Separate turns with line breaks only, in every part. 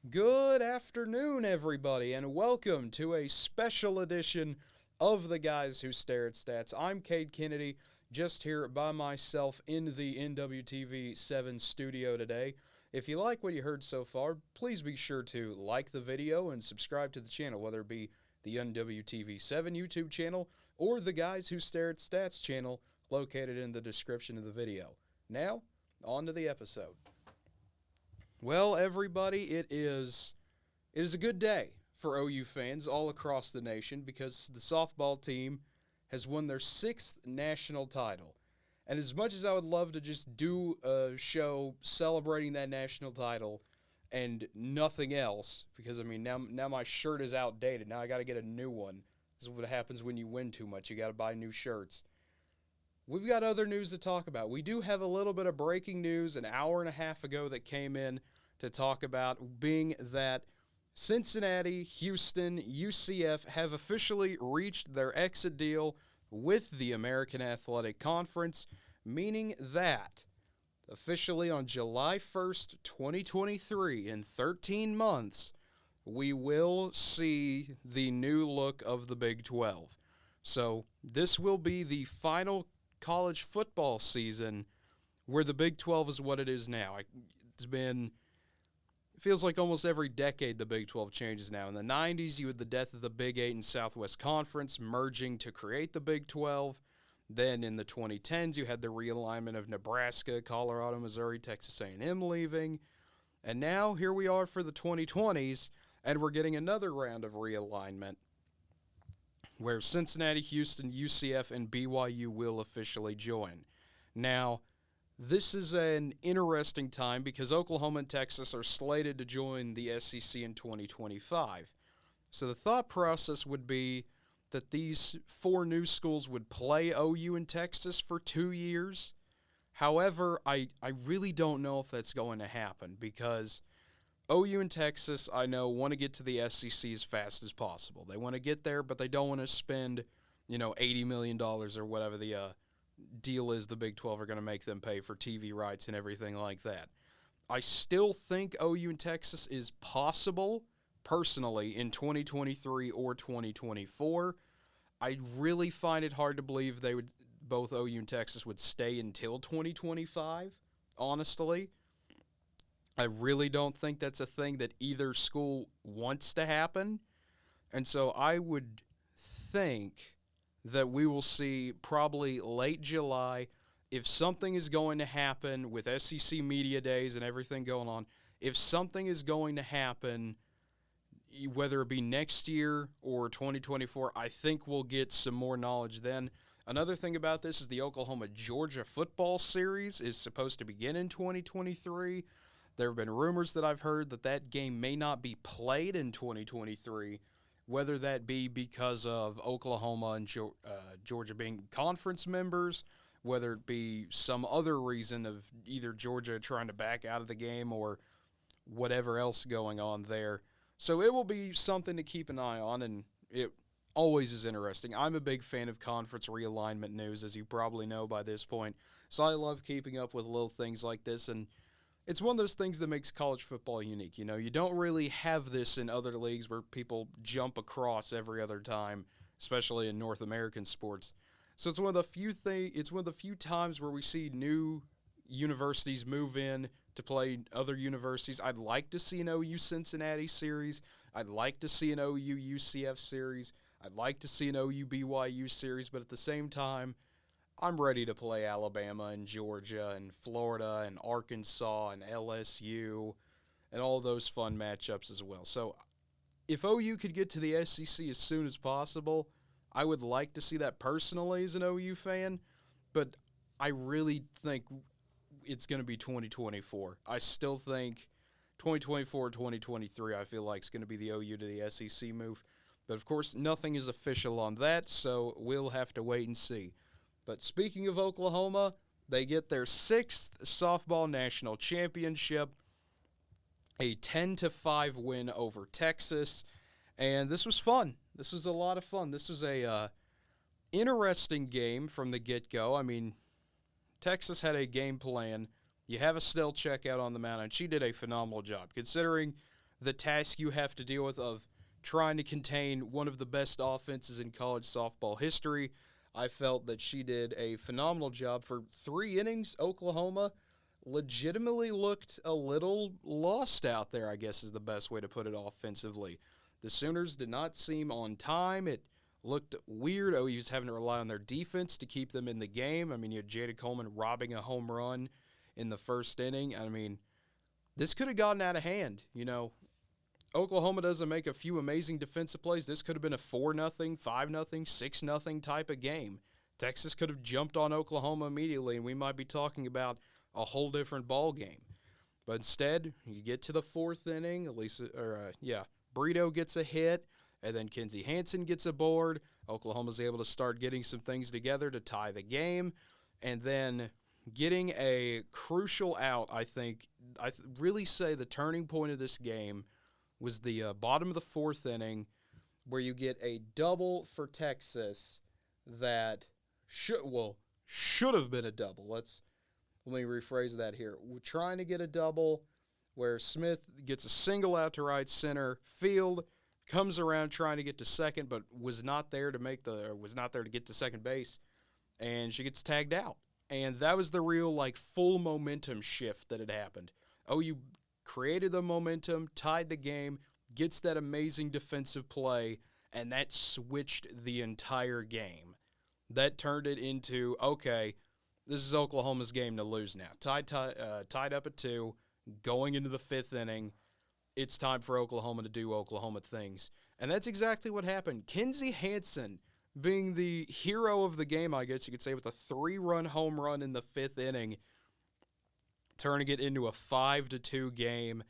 Good afternoon, everybody, and welcome to a special edition of the Guys Who Stare at Stats. I'm Cade Kennedy, just here by myself in the NWTV7 studio today. If you like what you heard so far, please be sure to like the video and subscribe to the channel, whether it be the NWTV7 YouTube channel or the Guys Who Stare at Stats channel located in the description of the video. Now, on to the episode. Well, everybody, it is a good day for OU fans all across the nation because the softball team has won their 6th national title. And as much as I would love to just do a show celebrating that national title and nothing else, because I mean now my shirt is outdated. Now I got to get a new one. This is what happens when you win too much. You got to buy new shirts. We've got other news to talk about. We do have a little bit of breaking news an hour and a half ago that came in to talk about, being that Cincinnati, Houston, UCF have officially reached their exit deal with the American Athletic Conference, meaning that officially on July 1st, 2023, in 13 months, we will see the new look of the Big 12. So this will be the final college football season where the Big 12 is what it is now. It feels like almost every decade the Big 12 changes now. In the 90s, you had the death of the Big 8 and Southwest Conference merging to create the Big 12. Then in the 2010s, you had the realignment of Nebraska, Colorado, Missouri, Texas A&M leaving. And now here we are for the 2020s, and we're getting another round of realignment where Cincinnati, Houston, UCF, and BYU will officially join. Now, this is an interesting time because Oklahoma and Texas are slated to join the SEC in 2025. So the thought process would be that these 4 new schools would play OU and Texas for 2 years. However, I really don't know if that's going to happen because OU and Texas, I know, want to get to the SEC as fast as possible. They want to get there, but they don't want to spend, $80 million or whatever the deal is the Big 12 are going to make them pay for TV rights and everything like that. I still think OU and Texas is possible, personally, in 2023 or 2024. I really find it hard to believe both OU and Texas would stay until 2025, honestly. I really don't think that's a thing that either school wants to happen. And so I would think that we will see probably late July, if something is going to happen with SEC Media Days and everything going on, if something is going to happen, whether it be next year or 2024, I think we'll get some more knowledge then. Another thing about this is the Oklahoma-Georgia football series is supposed to begin in 2023. There have been rumors that I've heard that game may not be played in 2023, whether that be because of Oklahoma and Georgia being conference members, whether it be some other reason of either Georgia trying to back out of the game or whatever else going on there. So it will be something to keep an eye on, and it always is interesting. I'm a big fan of conference realignment news, as you probably know by this point, so I love keeping up with little things like this, and it's one of those things that makes college football unique. You don't really have this in other leagues where people jump across every other time, especially in North American sports. So it's one of the few times where we see new universities move in to play other universities. I'd like to see an OU Cincinnati series. I'd like to see an OU UCF series. I'd like to see an OU BYU series, but at the same time, I'm ready to play Alabama and Georgia and Florida and Arkansas and LSU and all those fun matchups as well. So if OU could get to the SEC as soon as possible, I would like to see that personally as an OU fan, but I really think it's going to be 2024. I still think 2024, 2023, I feel like it's going to be the OU to the SEC move. But, of course, nothing is official on that, so we'll have to wait and see. But speaking of Oklahoma, they get their 6th softball national championship, a 10-5 win over Texas, and this was fun. This was a lot of fun. This was a interesting game from the get-go. I mean, Texas had a game plan. You have Estelle check out on the mound, and she did a phenomenal job, considering the task you have to deal with of trying to contain one of the best offenses in college softball history. I felt that she did a phenomenal job. For 3 innings, Oklahoma legitimately looked a little lost out there, I guess is the best way to put it offensively. The Sooners did not seem on time. It looked weird. OU was having to rely on their defense to keep them in the game. I mean, you had Jada Coleman robbing a home run in the first inning. I mean, this could have gotten out of hand. Oklahoma doesn't make a few amazing defensive plays. This could have been a 4-0, 5-0, 6-0 type of game. Texas could have jumped on Oklahoma immediately, and we might be talking about a whole different ball game. But instead, you get to the 4th inning, Brito gets a hit, and then Kenzie Hansen gets aboard. Oklahoma's able to start getting some things together to tie the game, and then getting a crucial out, I think. I really say the turning point of this game was the bottom of the 4th inning, where you get a double for Texas that should have been a double. Let me rephrase that here. We're trying to get a double where Smith gets a single out to right center field, comes around trying to get to second, but was not there to get to second base, and she gets tagged out. And that was the real full momentum shift that had happened. OU created the momentum, tied the game, gets that amazing defensive play, and that switched the entire game. That turned it into, okay, this is Oklahoma's game to lose now. Tied up at 2, going into the 5th inning. It's time for Oklahoma to do Oklahoma things. And that's exactly what happened. Kenzie Hansen, being the hero of the game, I guess you could say, with a 3-run home run in the 5th inning, turning it into a 5-2 game.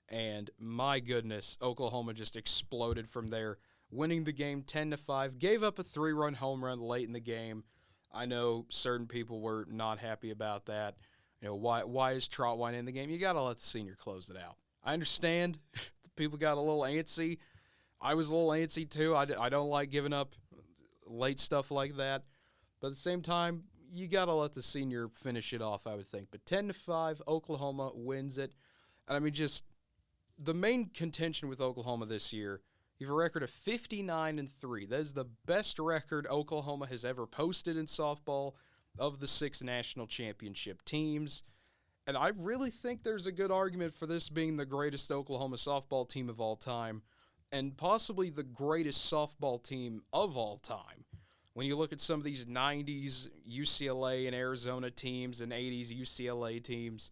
And my goodness, Oklahoma just exploded from there, winning the game 10-5, gave up a 3-run home run late in the game. I know certain people were not happy about that. Why is Trotwine in the game? You got to let the senior close it out. I understand people got a little antsy. I was a little antsy too. I don't like giving up late stuff like that. But at the same time, you got to let the senior finish it off, I would think. But 10-5, Oklahoma wins it. And I mean, just the main contention with Oklahoma this year, you have a record of 59-3. That is the best record Oklahoma has ever posted in softball of the 6 national championship teams. And I really think there's a good argument for this being the greatest Oklahoma softball team of all time, and possibly the greatest softball team of all time. When you look at some of these 90s UCLA and Arizona teams and 80s UCLA teams,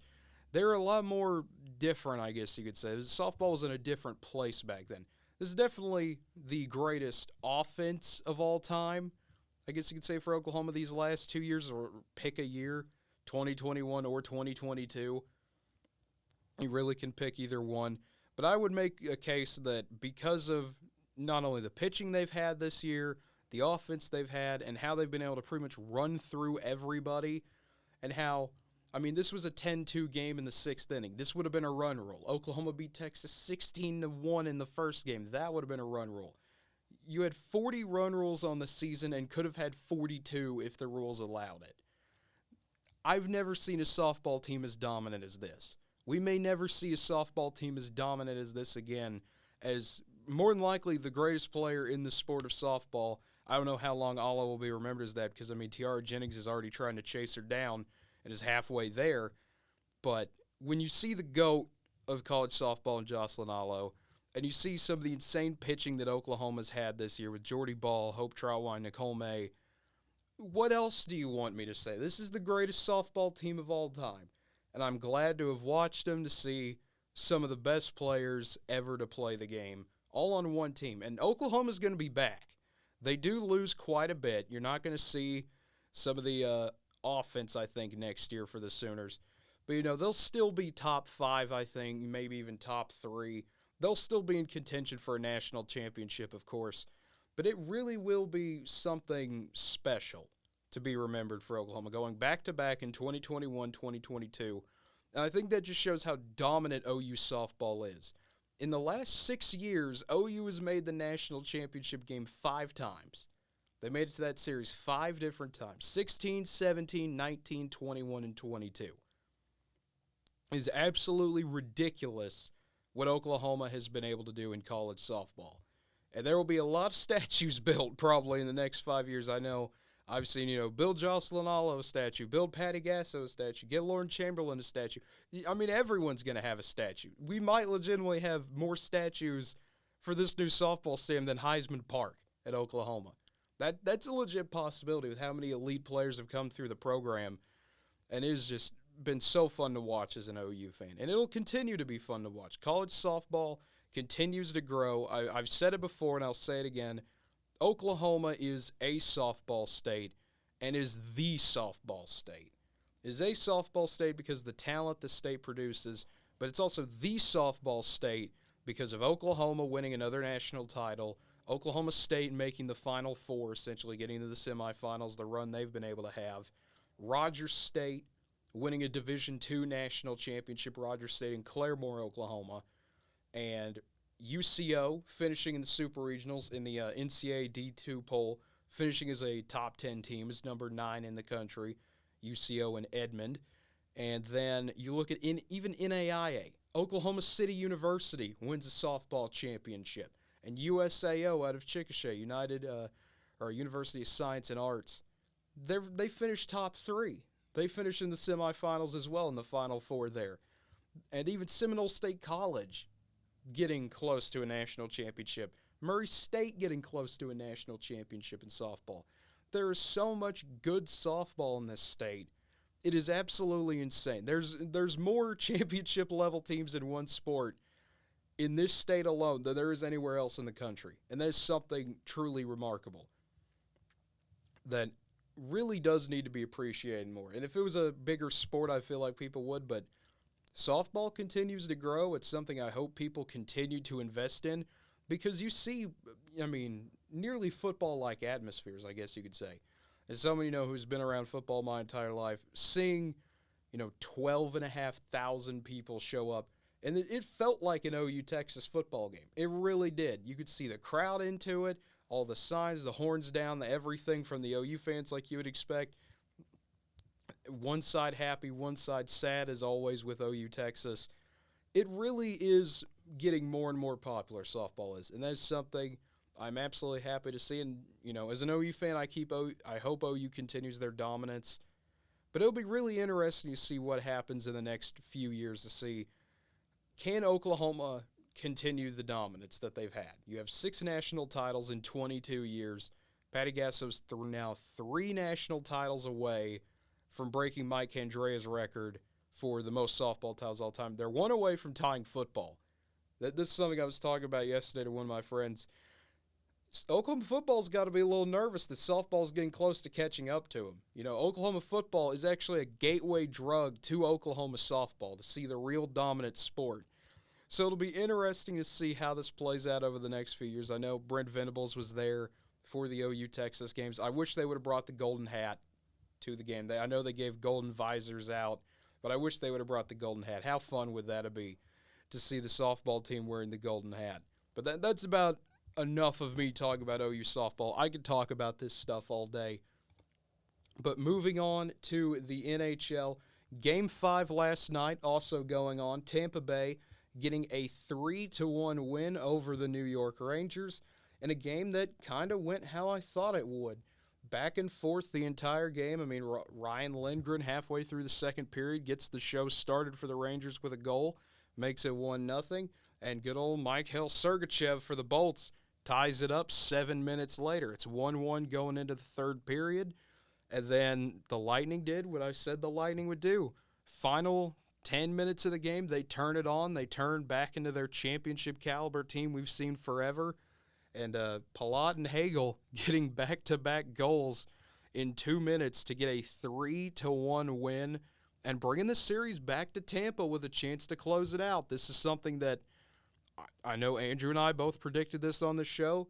they're a lot more different, I guess you could say. Softball was in a different place back then. This is definitely the greatest offense of all time, I guess you could say, for Oklahoma these last 2 years, or pick a year, 2021 or 2022. You really can pick either one. But I would make a case that because of not only the pitching they've had this year, the offense they've had, and how they've been able to pretty much run through everybody, and how, I mean, this was a 10-2 game in the 6th inning. This would have been a run rule. Oklahoma beat Texas 16-1 in the first game. That would have been a run rule. You had 40 run rules on the season and could have had 42 if the rules allowed it. I've never seen a softball team as dominant as this. We may never see a softball team as dominant as this again, as more than likely the greatest player in the sport of softball. I don't know how long Ala will be remembered as that, because, I mean, Tiara Jennings is already trying to chase her down and is halfway there. But when you see the GOAT of college softball in Jocelyn Alo, and you see some of the insane pitching that Oklahoma's had this year with Jordy Ball, Hope Trotwine, Nicole May, what else do you want me to say? This is the greatest softball team of all time. And I'm glad to have watched them, to see some of the best players ever to play the game, all on one team. And Oklahoma's going to be back. They do lose quite a bit. You're not going to see some of the offense, I think, next year for the Sooners. But, they'll still be top 5, I think, maybe even top 3. They'll still be in contention for a national championship, of course. But it really will be something special to be remembered for Oklahoma, going back-to-back in 2021, 2022. And I think that just shows how dominant OU softball is. In the last 6 years, OU has made the national championship game 5 times. They made it to that series 5 different times: 16, 17, 19, 21, and 22. It is absolutely ridiculous what Oklahoma has been able to do in college softball. And there will be a lot of statues built probably in the next 5 years. I know I've seen, build Jocelyn Allo a statue, build Patty Gasso a statue, get Lauren Chamberlain a statue. I mean, everyone's going to have a statue. We might legitimately have more statues for this new softball stadium than Heisman Park at Oklahoma. That's a legit possibility with how many elite players have come through the program, and it has just been so fun to watch as an OU fan. And it'll continue to be fun to watch. College softball continues to grow. I've said it before, and I'll say it again. Oklahoma is a softball state and is the softball state. It is a softball state because of the talent the state produces, but it's also the softball state because of Oklahoma winning another national title, Oklahoma State making the Final Four, essentially getting to the semifinals, the run they've been able to have, Rogers State winning a Division II national championship, Rogers State in Claremore, Oklahoma, and UCO finishing in the Super Regionals in the NCAA D2 poll, finishing as a top 10 team, is number 9 in the country, UCO and Edmond. And then you look at even NAIA, Oklahoma City University wins a softball championship, and USAO out of Chickasha, University of Science and Arts, they finished top 3. They finished in the semifinals as well in the Final Four there. And even Seminole State College getting close to a national championship. Murray State getting close to a national championship in softball. There is so much good softball in this state. It is absolutely insane. There's more championship level teams in one sport in this state alone than there is anywhere else in the country. And that is something truly remarkable that really does need to be appreciated more. And if it was a bigger sport, I feel like people would, but softball continues to grow. It's something I hope people continue to invest in because you see, nearly football-like atmospheres, I guess you could say. As someone who's been around football my entire life, seeing 12,500 people show up, and it felt like an OU Texas football game. It really did. You could see the crowd into it, all the signs, the horns down, the everything from the OU fans like you would expect. One side happy, one side sad, as always with OU Texas. It really is getting more and more popular, softball is, and that's something I'm absolutely happy to see. And, as an OU fan, I hope OU continues their dominance. But it'll be really interesting to see what happens in the next few years to see, can Oklahoma continue the dominance that they've had? You have 6 national titles in 22 years. Patty Gasso's now 3 national titles away from breaking Mike Candrea's record for the most softball titles all time. They're 1 away from tying football. This is something I was talking about yesterday to one of my friends. Oklahoma football's got to be a little nervous that softball's getting close to catching up to them. Oklahoma football is actually a gateway drug to Oklahoma softball to see the real dominant sport. So it'll be interesting to see how this plays out over the next few years. I know Brent Venables was there for the OU Texas games. I wish they would have brought the golden hat to the game. I know they gave golden visors out, but I wish they would have brought the golden hat. How fun would that be to see the softball team wearing the golden hat? But that's about enough of me talking about OU softball. I could talk about this stuff all day. But moving on to the NHL, Game 5 last night also going on. Tampa Bay getting a 3-1 win over the New York Rangers in a game that kind of went how I thought it would. Back and forth the entire game. Ryan Lindgren halfway through the second period gets the show started for the Rangers with a goal, makes it 1-0, and good old Mikhail Sergachev for the Bolts ties it up 7 minutes later. It's 1-1 going into the third period, and then the Lightning did what I said the Lightning would do. Final 10 minutes of the game, they turn it on. They turn back into their championship caliber team we've seen forever. And Palat and Hagel getting back-to-back goals in 2 minutes to get a 3-1 win and bringing the series back to Tampa with a chance to close it out. This is something that I know Andrew and I both predicted this on the show.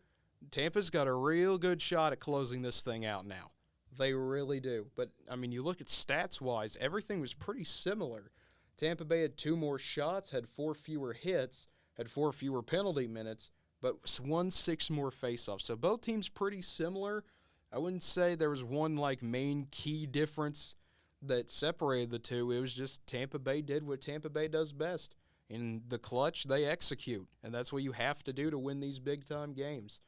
Tampa's got a real good shot at closing this thing out now. They really do. But, you look at stats-wise, everything was pretty similar. Tampa Bay had 2 more shots, had 4 fewer hits, had 4 fewer penalty minutes, but won 6 more faceoffs. So both teams pretty similar. I wouldn't say there was one main key difference that separated the two. It was just Tampa Bay did what Tampa Bay does best. In the clutch, they execute, and that's what you have to do to win these big-time games.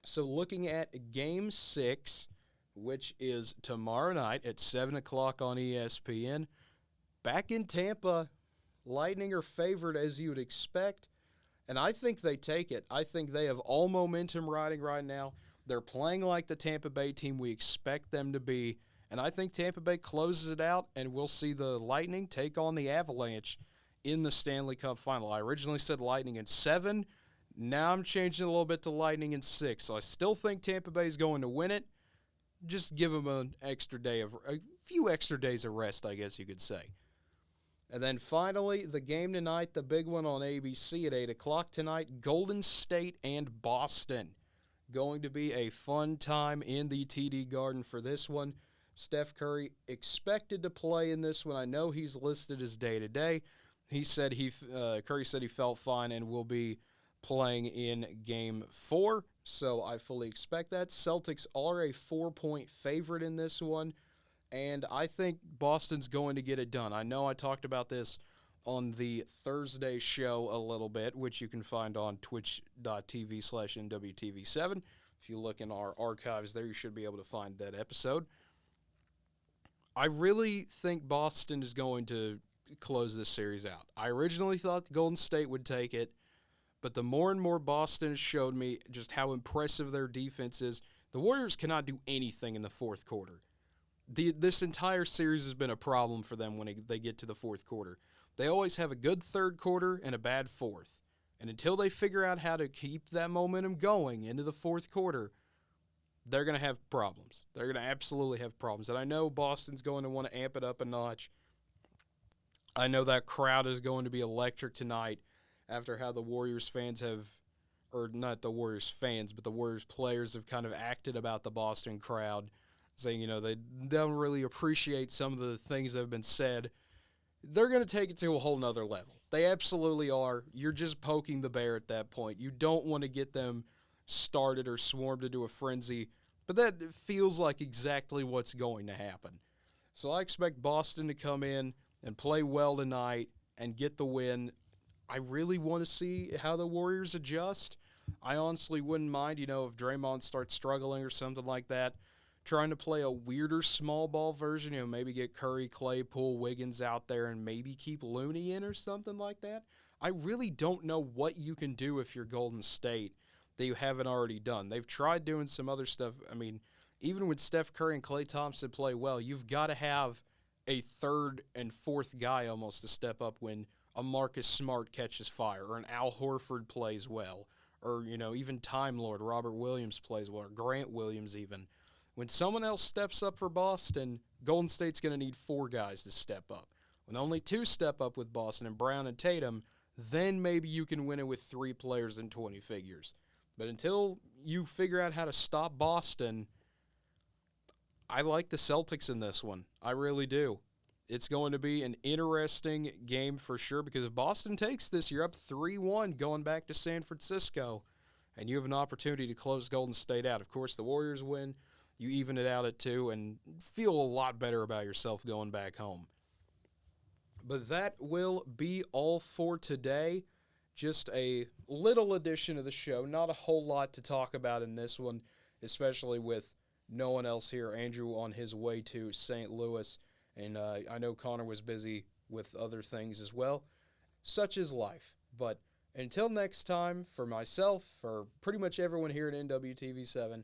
So looking at Game 6, which is tomorrow night at 7 o'clock on ESPN, back in Tampa, Lightning are favored as you would expect, and I think they take it. I think they have all momentum riding right now. They're playing like the Tampa Bay team we expect them to be, and I think Tampa Bay closes it out, and we'll see the Lightning take on the Avalanche in the Stanley Cup Final. I originally said Lightning in 7. Now I'm changing a little bit to Lightning in 6. So I still think Tampa Bay is going to win it. Just give them a few extra days of rest, I guess you could say. And then finally, the game tonight, the big one on ABC at 8 o'clock tonight, Golden State and Boston. Going to be a fun time in the TD Garden for this one. Steph Curry expected to play in this one. I know he's listed as day-to-day. Curry said he felt fine and will be playing in Game 4, so I fully expect that. Celtics are a 4-point favorite in this one, and I think Boston's going to get it done. I know I talked about this on the Thursday show a little bit, which you can find on twitch.tv/NWTV7. If you look in our archives there, you should be able to find that episode. I really think Boston is going to close this series out. I originally thought the Golden State would take it, but the more and more Boston has showed me just how impressive their defense is. The Warriors cannot do anything in the fourth quarter. This entire series has been a problem for them when they get to the fourth quarter. They always have a good third quarter and a bad fourth. And until they figure out how to keep that momentum going into the fourth quarter, they're going to have problems. They're going to absolutely have problems. And I know Boston's going to want to amp it up a notch. I know that crowd is going to be electric tonight after how the Warriors fans have, or not the Warriors fans, but the Warriors players have kind of acted about the Boston crowd, saying, they don't really appreciate some of the things that have been said. They're going to take it to a whole nother level. They absolutely are. You're just poking the bear at that point. You don't want to get them started or swarmed into a frenzy, but that feels like exactly what's going to happen. So I expect Boston to come in and play well tonight and get the win. I really want to see how the Warriors adjust. I honestly wouldn't mind, if Draymond starts struggling or something like that, trying to play a weirder small ball version, maybe get Curry, Claypool, Wiggins out there and maybe keep Looney in or something like that. I really don't know what you can do if you're Golden State that you haven't already done. They've tried doing some other stuff. I mean, even when Steph Curry and Klay Thompson play well, you've got to have a third and fourth guy almost to step up when a Marcus Smart catches fire or an Al Horford plays well or, even Time Lord Robert Williams plays well or Grant Williams even. When someone else steps up for Boston, Golden State's going to need 4 guys to step up. When only 2 step up with Boston and Brown and Tatum, then maybe you can win it with 3 players in 20 figures. But until you figure out how to stop Boston, I like the Celtics in this one. I really do. It's going to be an interesting game for sure because if Boston takes this, you're up 3-1 going back to San Francisco, and you have an opportunity to close Golden State out. Of course, the Warriors win. You even it out at 2 and feel a lot better about yourself going back home. But that will be all for today. Just a little edition of the show. Not a whole lot to talk about in this one, especially with no one else here. Andrew on his way to St. Louis, and I know Connor was busy with other things as well. Such is life. But until next time, for myself, for pretty much everyone here at NWTV7,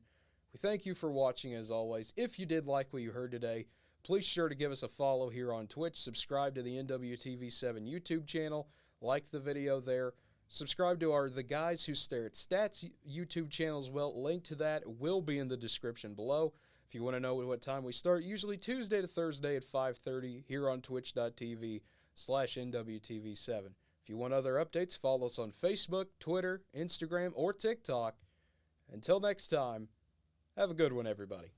we thank you for watching as always. If you did like what you heard today, please sure to give us a follow here on Twitch. Subscribe to the NWTV7 YouTube channel. Like the video there. Subscribe to our The Guys Who Stare at Stats YouTube channel as well. Link to that will be in the description below. If you want to know what time we start, usually Tuesday to Thursday at 5:30 here on twitch.tv/NWTV7. If you want other updates, follow us on Facebook, Twitter, Instagram, or TikTok. Until next time, have a good one, everybody.